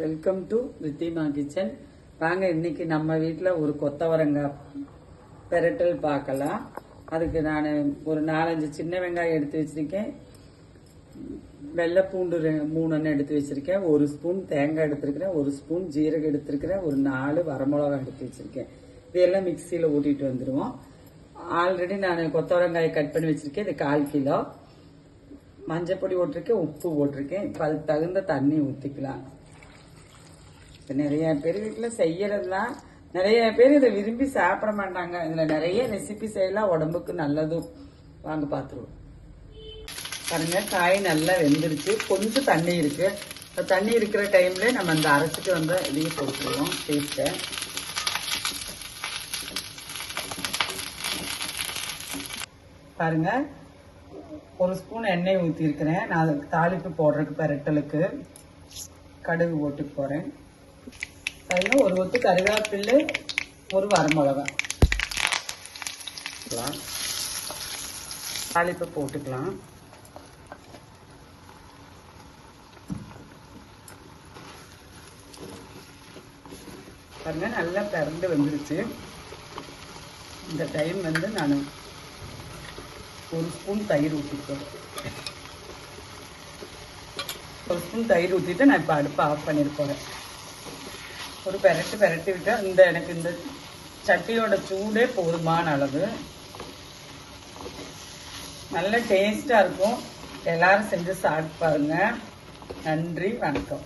Welcome to Ridhima kitchen. வாங்க இன்னைக்கு நம்ம வீட்டில் ஒரு கொத்தவரங்காய் பெரட்டல் பார்க்கலாம். அதுக்கு நான் ஒரு 4-5 சின்ன வெங்காயம் எடுத்து வச்சிருக்கேன். வெள்ளைப்பூண்டு 3 எடுத்து வச்சிருக்கேன். 1 ஸ்பூன் தேங்காய் எடுத்திருக்கிறேன். 1 ஸ்பூன் ஜீரகம் எடுத்திருக்கிறேன். ஒரு 4 வரமிளகாய் எடுத்து வச்சிருக்கேன். இதெல்லாம் மிக்சியில் ஊட்டிட்டு வந்துடுவோம். ஆல்ரெடி நான் கொத்தவரங்காயை கட் பண்ணி வச்சிருக்கேன். இது 1/4 கிலோ. மஞ்சள் பொடி போட்டிருக்கேன், உப்பு போட்டிருக்கேன். இப்போ அதுக்கு தகுந்த தண்ணி ஊற்றிக்கலாம். நிறைய பேர் வீட்டில் செய்யறதுலாம் நிறைய பேர் இதை விரும்பி சாப்பிட மாட்டாங்க. இதில் நிறைய ரெசிபி செய்யலாம், உடம்புக்கு நல்லதும். வாங்க பார்த்துருவோம். பாருங்க, காய் நல்லா வெந்துருச்சு. கொஞ்சம் தண்ணி இருக்கு. தண்ணி இருக்கிற டைம்ல நம்ம அந்த அரைச்சிட்டு வந்த இதையும் போட்டுருவோம். பேஸ்ட்டை பாருங்க, 1 ஸ்பூன் எண்ணெய் ஊற்றி இருக்கிறேன். நான் அதுக்கு தாளிப்பு போடுறதுக்கு பெரட்டலுக்கு கடுகு போட்டு போறேன். அதில் 1 கொத்து கருவேப்பிலை, 1 வரமிளகாய் தாளிப்பு போட்டுக்கலாம். பாருங்க, நல்லா திறந்து வந்துருச்சு. இந்த டைம் நான் 1 ஸ்பூன் தயிர் ஊற்றிப்பேன். 1 ஸ்பூன் தயிர் ஊற்றிட்டு நான் இப்போ அடுப்பை ஆஃப் பண்ணியிருப்பேன். ஒரு பெரட்டி விட்டு எனக்கு இந்த சட்டியோட சூடே போதுமான அளவு. நல்ல டேஸ்டா இருக்கும். எல்லாரும் செஞ்சு சாப்பிட்டு பாருங்க. நன்றி, வணக்கம்.